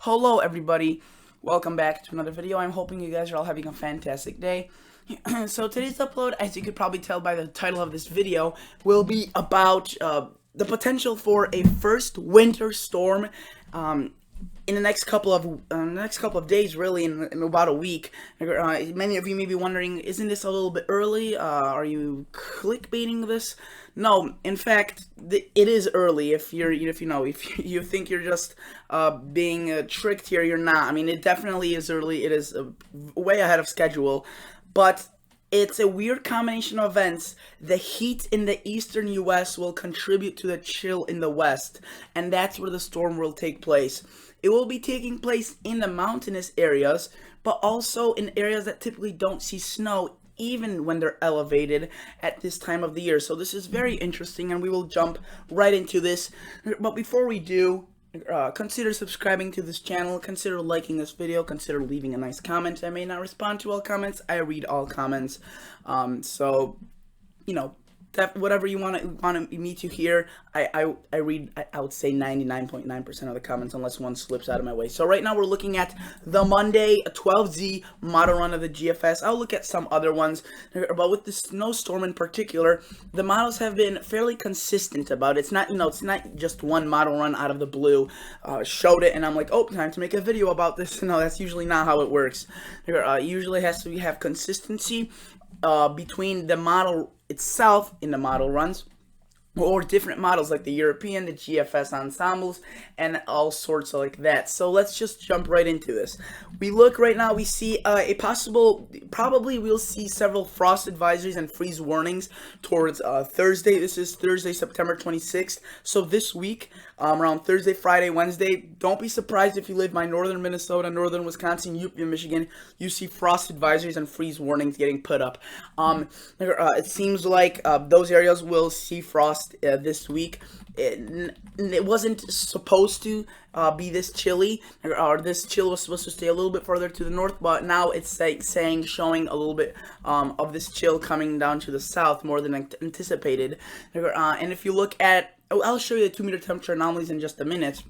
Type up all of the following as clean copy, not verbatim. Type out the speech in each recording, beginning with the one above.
Hello everybody, welcome back to another video. I'm hoping you guys are all having a fantastic day. So today's upload, as you could probably tell by the title of this video, will be about the potential for a first winter storm in the next couple of days, really, in about a week. Many of you may be wondering, isn't this a little bit early? Are you clickbaiting this? No, in fact, it is early. If you think you're just being tricked here, you're not. I mean, it definitely is early. It is way ahead of schedule, but it's a weird combination of events. The heat in the eastern U.S. will contribute to the chill in the west, and that's where the storm will take place. It will be taking place in the mountainous areas, but also in areas that typically don't see snow, even when they're elevated at this time of the year. So this is very interesting, and we will jump right into this. But before we do, consider subscribing to this channel, consider liking this video, consider leaving a nice comment. I may not respond to all comments, I read all comments, so, you know, whatever you want me to hear, I read. I would say 99.9% of the comments, unless one slips out of my way. So right now we're looking at the Monday 12Z model run of the GFS. I'll look at some other ones, but with the snowstorm in particular, the models have been fairly consistent about it. It's not, it's not just one model run out of the blue showed it and I'm like, oh, time to make a video about this. No, that's usually not how it works. Usually has to have consistency between the model itself in the model runs, or different models like the European, the GFS ensembles, and all sorts of like that. So let's just jump right into this. We look right now, we see a possible, probably we'll see several frost advisories and freeze warnings towards Thursday. This is Thursday, September 26th. So this week, around Thursday, Friday, Wednesday, don't be surprised if you live by northern Minnesota, northern Wisconsin, UP, Michigan, you see frost advisories and freeze warnings getting put up. It seems like those areas will see frost this week. It wasn't supposed to be this chilly, or this chill was supposed to stay a little bit further to the north, but now it's showing a little bit of this chill coming down to the south more than anticipated. And if you look at, I'll show you the 2-meter temperature anomalies in just a minute.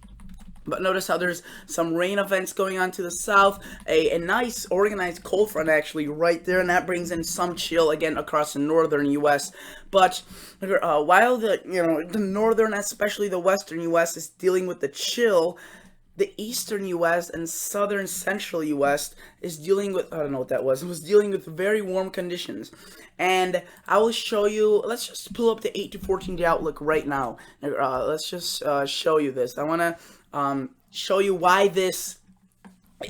But notice how there's some rain events going on to the south, a nice organized cold front actually right there, and that brings in some chill again across the northern U.S. But while the northern, especially the western U.S. is dealing with the chill, the eastern U.S. and southern central U.S. is dealing with, I don't know what that was, it was dealing with very warm conditions. And I will show you, let's just pull up the 8 to 14 day outlook right now. Let's just show you this. I want to show you why this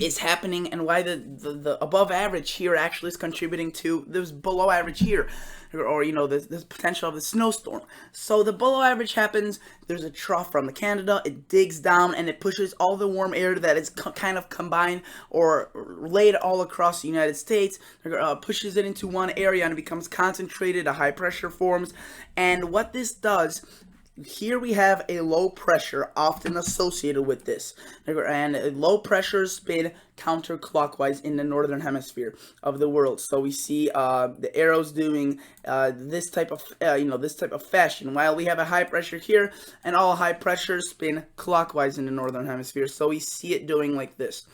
is happening and why the above average here actually is contributing to this below average here, or this potential of the snowstorm. So the below average happens, there's a trough from Canada, it digs down and it pushes all the warm air that is kind of combined or laid all across the United States, pushes it into one area and it becomes concentrated, a high pressure forms. And what this does, here we have a low pressure often associated with this, and low pressures spin counterclockwise in the northern hemisphere of the world. So we see the arrows doing this type of fashion, while we have a high pressure here, and all high pressures spin clockwise in the northern hemisphere. So we see it doing like this.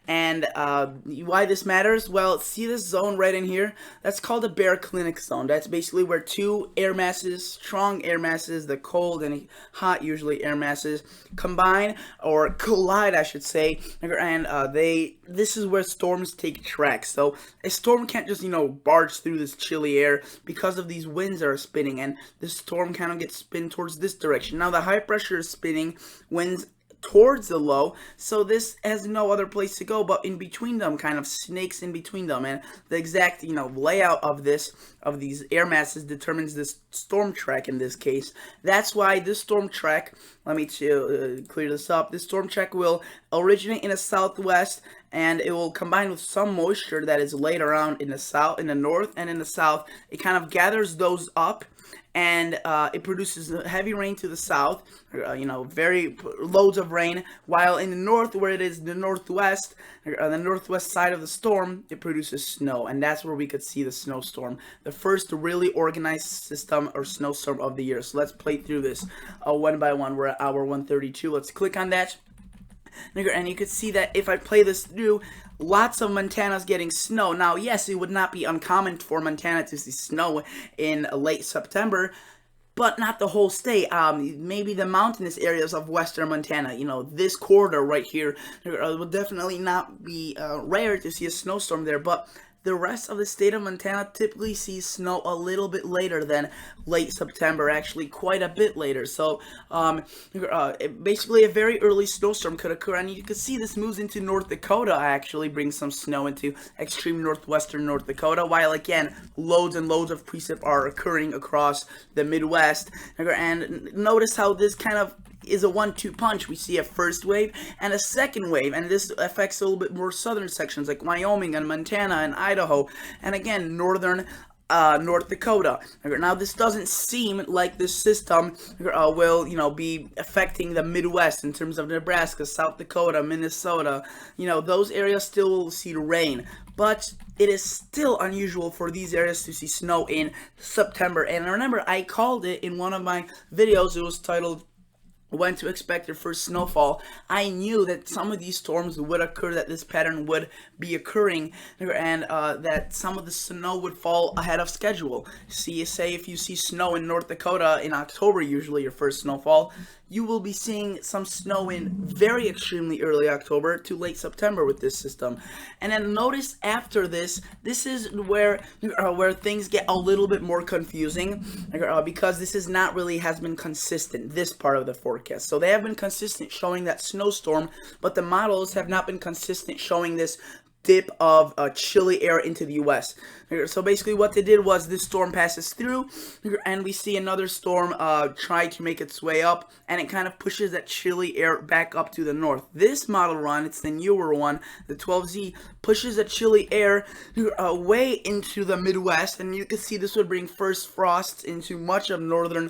And why this matters? Well, see this zone right in here? That's called a baroclinic zone. That's basically where two air masses, strong air masses, the cold and hot usually air masses, combine or collide, I should say. And this is where storms take track. So a storm can't just barge through this chilly air because of these winds that are spinning, and the storm kind of gets spin towards this direction. Now the high pressure is spinning winds towards the low, so this has no other place to go but in between them, kind of snakes in between them, and the exact layout of these air masses determines this storm track in this case. That's why this storm track, let me clear this up, this storm track will originate in the southwest, and it will combine with some moisture that is laid around in the south, in the north, and in the south. It kind of gathers those up, and it produces heavy rain to the south, very loads of rain, while in the north, where it is the northwest side of the storm, it produces snow, and that's where we could see the snowstorm, the first really organized system or snowstorm of the year. So let's play through this one by one. We're at hour 132. Let's click on that. And you could see that if I play this through, lots of Montana's getting snow. Now, yes, it would not be uncommon for Montana to see snow in late September, but not the whole state. Maybe the mountainous areas of western Montana, this corridor right here, will definitely not be rare to see a snowstorm there, but the rest of the state of Montana typically sees snow a little bit later than late September, actually quite a bit later. So basically a very early snowstorm could occur, and you can see this moves into North Dakota, actually brings some snow into extreme northwestern North Dakota, while again, loads and loads of precip are occurring across the Midwest. And notice how this kind of is a 1-2 punch. We see a first wave and a second wave, and this affects a little bit more southern sections like Wyoming and Montana and Idaho, and again northern North Dakota. Now this doesn't seem like this system will be affecting the Midwest in terms of Nebraska, South Dakota, Minnesota. Those areas still will see rain, but it is still unusual for these areas to see snow in September. And remember, I called it in one of my videos. It was titled When to Expect Your First Snowfall. I knew that some of these storms would occur, that this pattern would be occurring, and that some of the snow would fall ahead of schedule. Say if you see snow in North Dakota in October, usually your first snowfall, you will be seeing some snow in very extremely early October to late September with this system. And then notice after this is where things get a little bit more confusing, because this is not really has been consistent, this part of the forecast. So they have been consistent showing that snowstorm, but the models have not been consistent showing this dip of chilly air into the U.S. So basically what they did was this storm passes through, and we see another storm try to make its way up, and it kind of pushes that chilly air back up to the north. This model run, it's the newer one, the 12Z, pushes the chilly air way into the Midwest, and you can see this would bring first frosts into much of the northern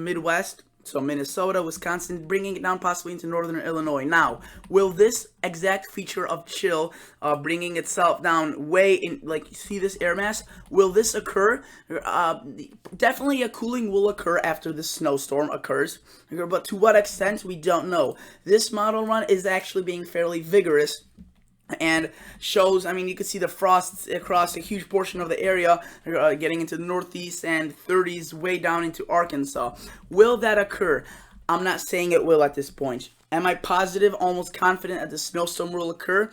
Midwest. So Minnesota, Wisconsin, bringing it down possibly into northern Illinois. Now, will this exact feature of chill bringing itself down way in, like you see this air mass, will this occur? Definitely a cooling will occur after the snowstorm occurs, but to what extent, we don't know. This model run is actually being fairly vigorous and shows, you can see the frosts across a huge portion of the area, getting into the northeast and 30s way down into Arkansas. Will that occur? I'm not saying it will at this point. Am I positive, almost confident that the snowstorm will occur?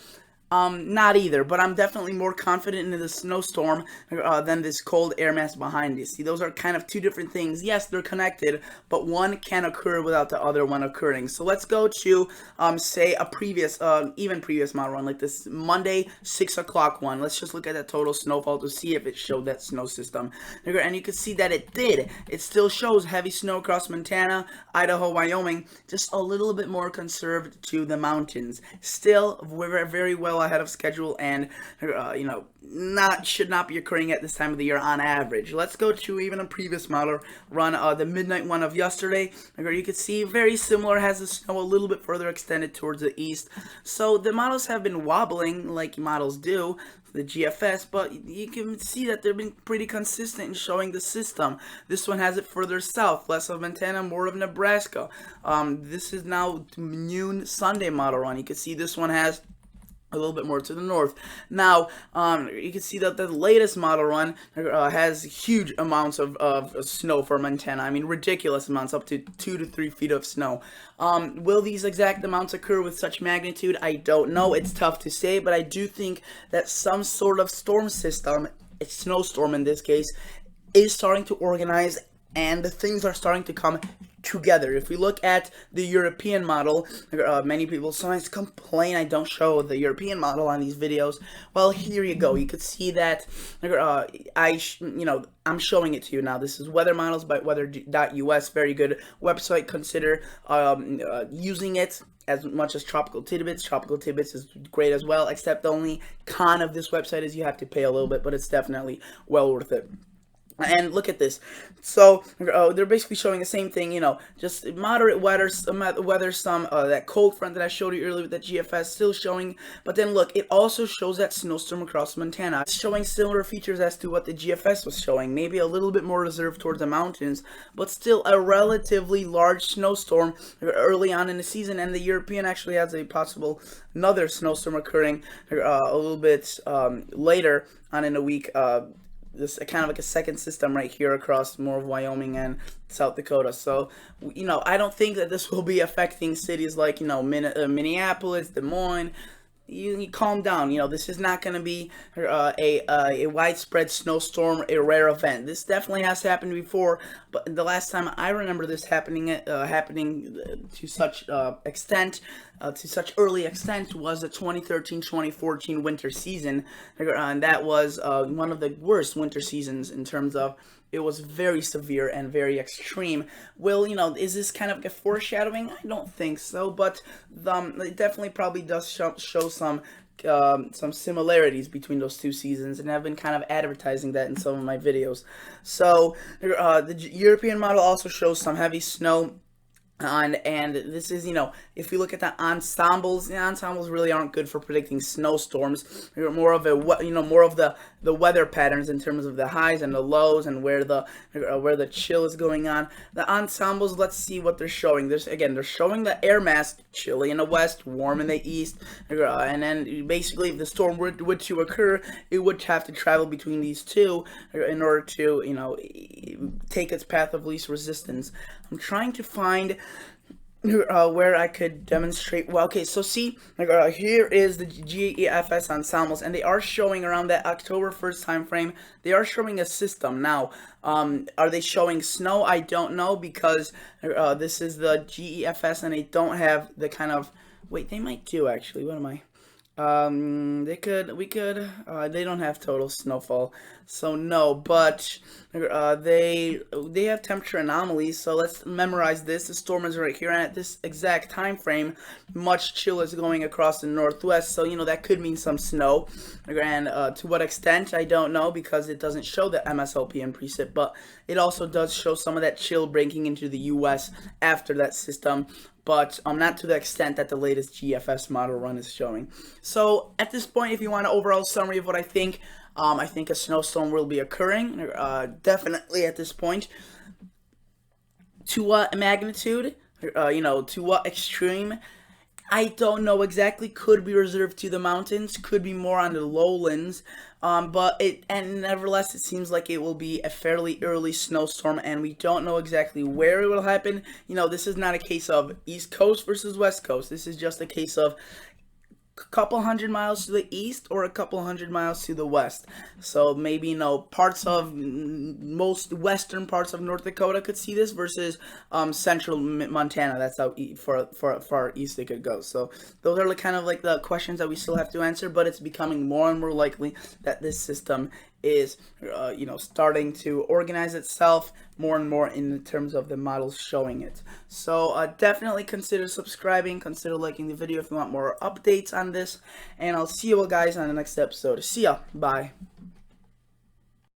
Not either, but I'm definitely more confident in the snowstorm than this cold air mass behind it. See, those are kind of two different things. Yes, they're connected, but one can occur without the other one occurring. So let's go to, say, a previous model run, like this Monday 6 o'clock one. Let's just look at the total snowfall to see if it showed that snow system. And you can see that it did. It still shows heavy snow across Montana, Idaho, Wyoming, just a little bit more conserved to the mountains. Still, we're very well ahead of schedule, and should not be occurring at this time of the year on average. Let's go to even a previous model run, the midnight one of yesterday. You can see very similar, has the snow a little bit further extended towards the east. So the models have been wobbling like models do, the GFS, but you can see that they've been pretty consistent in showing the system. This one has it further south, less of Montana, more of Nebraska. This is now noon Sunday model run. You can see this one has a little bit more to the north. Now, you can see that the latest model run has huge amounts of snow for Montana. Ridiculous amounts, up to 2 to 3 feet of snow. Will these exact amounts occur with such magnitude? I don't know. It's tough to say, but I do think that some sort of storm system, a snowstorm in this case, is starting to organize, and the things are starting to come together. If we look at the European model, many people sometimes complain I don't show the European model on these videos. Well, here you go. You could see that I'm showing it to you now. This is Weather Models by weather.us. Very good website. Consider using it as much as Tropical Tidbits. Tropical Tidbits is great as well, except the only con of this website is you have to pay a little bit, but it's definitely well worth it. And look at this. So they're basically showing the same thing, just moderate weather, some that cold front that I showed you earlier with that GFS still showing. But then look, it also shows that snowstorm across Montana. It's showing similar features as to what the GFS was showing. Maybe a little bit more reserved towards the mountains, but still a relatively large snowstorm early on in the season. And the European actually has a possible another snowstorm occurring a little bit later on in the week. This kind of like a second system right here across more of Wyoming and South Dakota. So, I don't think that this will be affecting cities like, Minneapolis, Des Moines. You calm down. This is not going to be a widespread snowstorm, a rare event. This definitely has happened before, but the last time I remember this happening to such extent, to such early extent, was the 2013-2014 winter season, and that was one of the worst winter seasons in terms of it was very severe and very extreme. Well, is this kind of like a foreshadowing? I don't think so, but it definitely probably does show some similarities between those two seasons, and I've been kind of advertising that in some of my videos. So the European model also shows some heavy snow. And this is, if you look at the ensembles really aren't good for predicting snowstorms. They're more of more of the weather patterns in terms of the highs and the lows and where the chill is going on. The ensembles, let's see what they're showing. They're showing the air mass chilly in the west, warm in the east, and then basically if the storm were to occur, it would have to travel between these two in order to, take its path of least resistance. I'm trying to find where I could demonstrate. Well, okay, so see, here is the GEFS ensembles, and they are showing around that October 1st time frame. They are showing a system. Now, are they showing snow? I don't know, because this is the GEFS, and they don't have the kind of, wait, they might do actually. What am I? They don't have total snowfall, so no, but they have temperature anomalies. So let's memorize this. The storm is right here, and at this exact time frame, much chill is going across the northwest. So that could mean some snow, and to what extent I don't know, because it doesn't show the MSLP and precip, but it also does show some of that chill breaking into the U.S. after that system. But not to the extent that the latest GFS model run is showing. So at this point, if you want an overall summary of what I think a snowstorm will be occurring, definitely at this point. To what magnitude, to what extreme, I don't know exactly. Could be reserved to the mountains, could be more on the lowlands, but nevertheless, it seems like it will be a fairly early snowstorm, and we don't know exactly where it will happen. This is not a case of East Coast versus West Coast. This is just a case of a couple hundred miles to the east or a couple hundred miles to the west. So maybe parts of most western parts of North Dakota could see this versus central Montana. That's how far east they could go. So those are kind of like the questions that we still have to answer, but it's becoming more and more likely that this system is starting to organize itself more and more in terms of the models showing it. So definitely consider subscribing, consider liking the video if you want more updates on this, and I'll see you all guys on the next episode. See ya, bye.